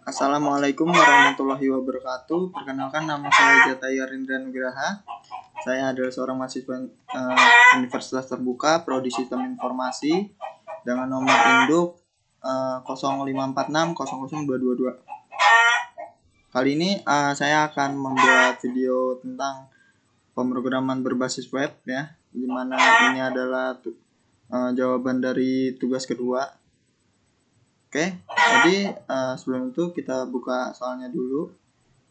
Assalamualaikum warahmatullahi wabarakatuh. Perkenalkan, nama saya Jataya Rindra Nugraha. Saya adalah seorang mahasiswa Universitas Terbuka, Prodi Sistem Informasi dengan nomor induk 0546000222. Kali ini saya akan membuat video tentang pemrograman berbasis web ya, dimana ini adalah jawaban dari tugas kedua. Oke, jadi sebelum itu kita buka soalnya dulu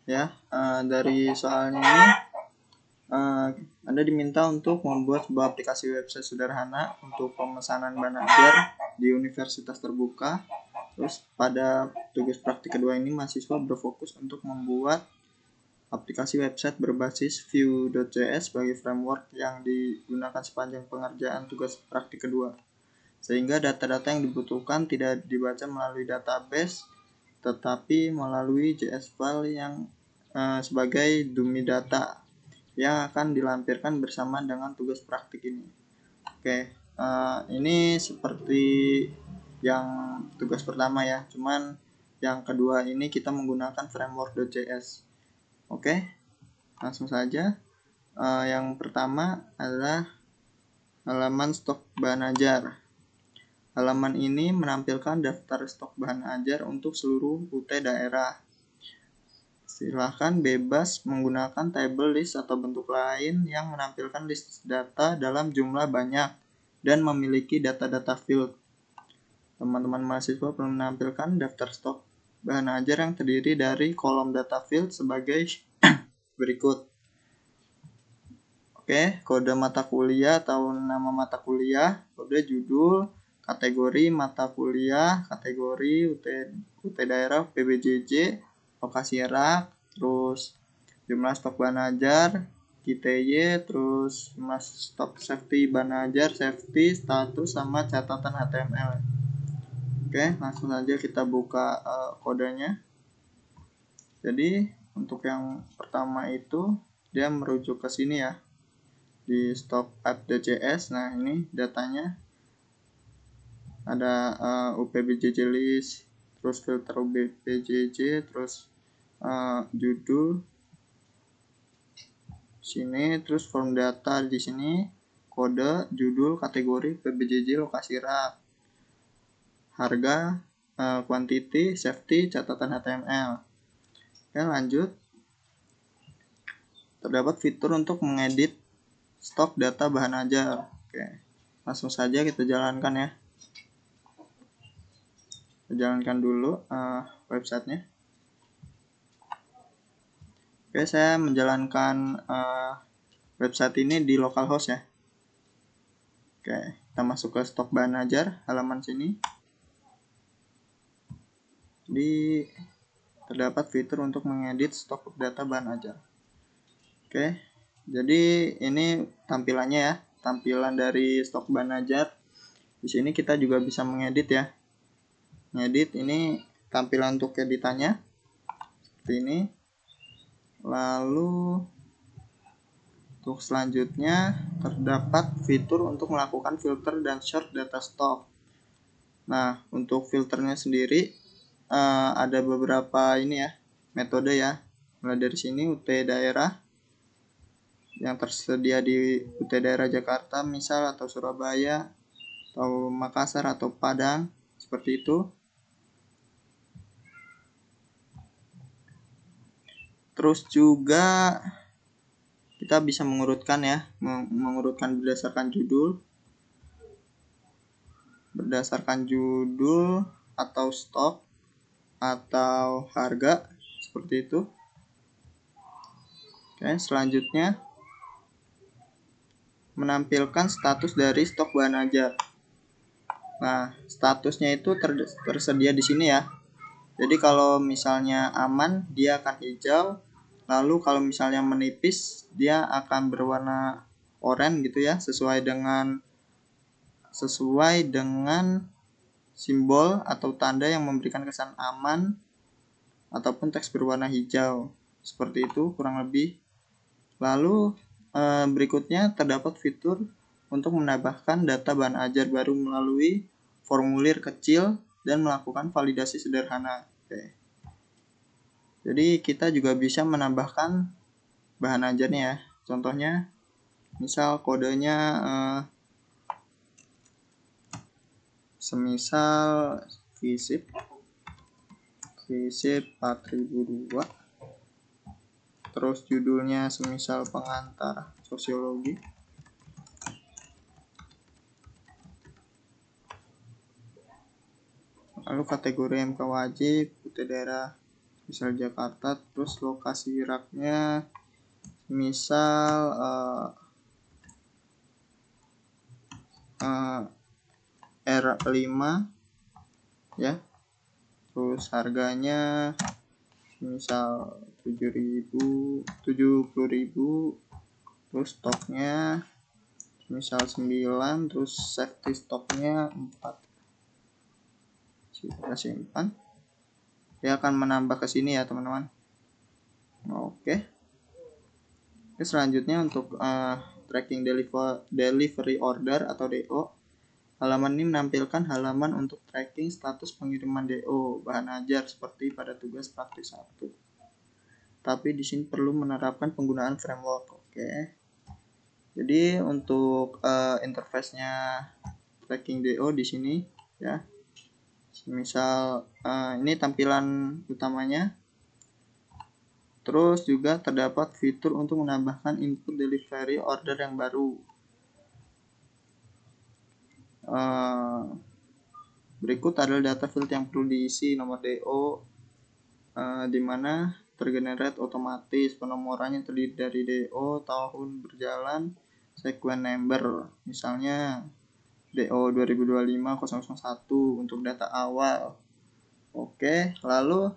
ya. Dari soalnya ini Anda diminta untuk membuat sebuah aplikasi website sederhana untuk pemesanan bahan ajar di Universitas Terbuka. Terus pada tugas praktik kedua ini mahasiswa berfokus untuk membuat aplikasi website berbasis Vue.js sebagai framework yang digunakan sepanjang pengerjaan tugas praktik kedua, sehingga data-data yang dibutuhkan tidak dibaca melalui database, tetapi melalui JS file yang sebagai dummy data yang akan dilampirkan bersama dengan tugas praktik ini. Oke, ini seperti yang tugas pertama ya, cuman yang kedua ini kita menggunakan framework.js. Oke, langsung saja. Yang pertama adalah halaman stok bahan ajar. Halaman ini menampilkan daftar stok bahan ajar untuk seluruh UT daerah. Silahkan bebas menggunakan table list atau bentuk lain yang menampilkan list data dalam jumlah banyak dan memiliki data-data field. Teman-teman mahasiswa perlu menampilkan daftar stok bahan ajar yang terdiri dari kolom data field sebagai berikut. Oke, kode mata kuliah atau nama mata kuliah, kode judul, kategori mata kuliah, kategori UT daerah, PBJJ, lokasi rak, terus jumlah stok bahan ajar, KTY, terus jumlah stok safety bahan ajar, safety, status, sama catatan HTML. Oke, langsung saja kita buka kodenya. Jadi untuk yang pertama itu dia merujuk ke sini ya, di stok app.js. Nah, ini datanya ada UPBJJ list, terus filter UPBJJ, terus judul sini, terus form data di sini, kode, judul, kategori, PBJJ, lokasi rak, harga, quantity, safety, catatan HTML. Oke, lanjut. Terdapat fitur untuk mengedit stok data bahan ajar. Oke, langsung saja kita jalankan ya. Kita jalankan dulu websitenya. Oke, saya menjalankan website ini di localhost ya. Oke, kita masuk ke stok bahan ajar, halaman sini. Terdapat fitur untuk mengedit stok data bahan ajar. Oke, jadi ini tampilannya ya, tampilan dari stok bahan ajar. Di sini kita juga bisa mengedit ya. Ngedit ini tampilan untuk editannya seperti ini. Lalu untuk selanjutnya terdapat fitur untuk melakukan filter dan sort data stock. Nah, untuk filternya sendiri ada beberapa ini ya, metode ya. Mulai dari sini UT daerah yang tersedia di UT daerah Jakarta misal, atau Surabaya, atau Makassar, atau Padang, seperti itu. Terus juga kita bisa mengurutkan ya, mengurutkan berdasarkan judul atau stok atau harga, seperti itu. Oke, selanjutnya menampilkan status dari stok bahan ajar. Nah, statusnya itu tersedia di sini ya. Jadi kalau misalnya aman, dia akan hijau. Lalu kalau misalnya menipis, dia akan berwarna oranye gitu ya, sesuai dengan simbol atau tanda yang memberikan kesan aman, ataupun teks berwarna hijau. Seperti itu kurang lebih. Lalu berikutnya terdapat fitur untuk menambahkan data bahan ajar baru melalui formulir kecil dan melakukan validasi sederhana. Oke. Jadi kita juga bisa menambahkan bahan ajarnya ya. Contohnya misal kodenya semisal FISIP 4002, terus judulnya semisal pengantar sosiologi, lalu kategori MK wajib UT daerah misal Jakarta, terus lokasi raknya misal R5 ya, terus harganya misal 70.000, terus stoknya misal 9, terus safety stoknya 4. Kita simpan, dia akan menambah ke sini ya teman-teman. Oke, selanjutnya untuk tracking delivery order atau DO, halaman ini menampilkan halaman untuk tracking status pengiriman DO bahan ajar seperti pada tugas praktik 1. Tapi di sini perlu menerapkan penggunaan framework. Oke. Jadi untuk interface-nya tracking DO di sini ya. Misal ini tampilan utamanya. Terus juga terdapat fitur untuk menambahkan input delivery order yang baru. Berikut adalah data field yang perlu diisi, nomor DO di mana tergenerate otomatis, penomorannya terdiri dari DO, tahun berjalan, sequence number, misalnya DO 2025-001 untuk data awal. Oke, lalu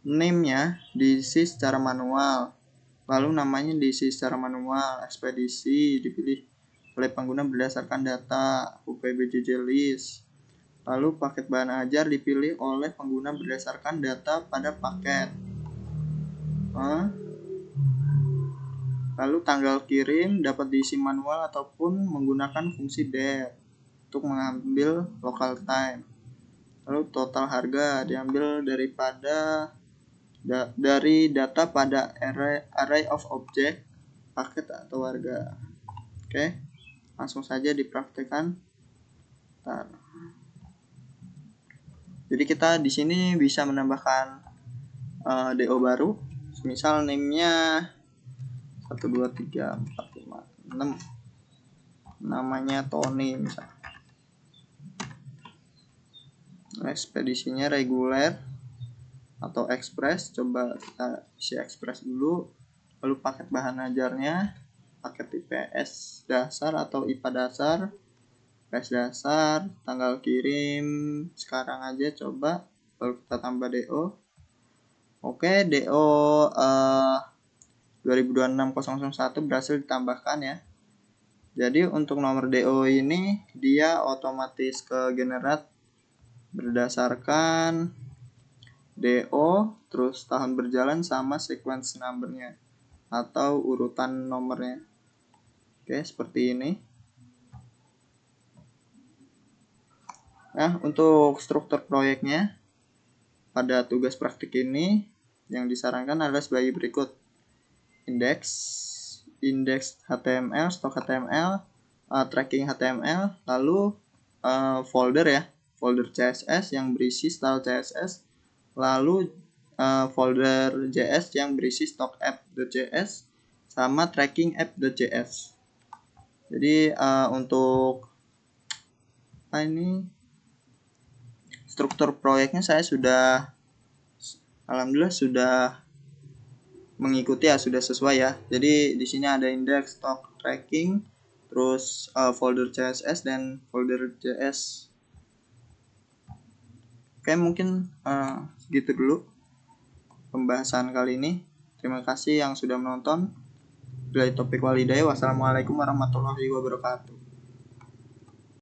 name-nya diisi secara manual, lalu namanya diisi secara manual, ekspedisi dipilih oleh pengguna berdasarkan data UPBJJ list, lalu paket bahan ajar dipilih oleh pengguna berdasarkan data pada paket, lalu tanggal kirim dapat diisi manual ataupun menggunakan fungsi DET untuk mengambil local time, lalu total harga diambil dari data pada array of object, paket atau harga. Oke, langsung saja dipraktekkan. Jadi kita di sini bisa menambahkan DO baru, misal name-nya 1 2 3 4 5 6, namanya Tony misal. Ekspedisinya reguler atau express, coba kita isi express dulu. Lalu paket bahan ajarnya paket IPS dasar atau IPA dasar, IPS dasar, tanggal kirim sekarang aja coba, lalu kita tambah DO. Oke, DO 2026-001 berhasil ditambahkan ya. Jadi untuk nomor DO ini dia otomatis ke generate berdasarkan DO, terus tahun berjalan sama sequence numbernya atau urutan nomornya. Oke, seperti ini. Nah, untuk struktur proyeknya pada tugas praktik ini yang disarankan adalah sebagai berikut. Index HTML, stok HTML, tracking HTML, lalu folder ya, folder CSS yang berisi style CSS, lalu folder JS yang berisi stok app.js sama tracking app.js. Jadi untuk ini struktur proyeknya saya sudah alhamdulillah sudah mengikuti ya, sudah sesuai ya. Jadi di sini ada index, stok, tracking, terus folder CSS dan folder JS. Oke, mungkin segitu dulu pembahasan kali ini. Terima kasih yang sudah menonton. Bila topik walidaya, wassalamualaikum warahmatullahi wabarakatuh.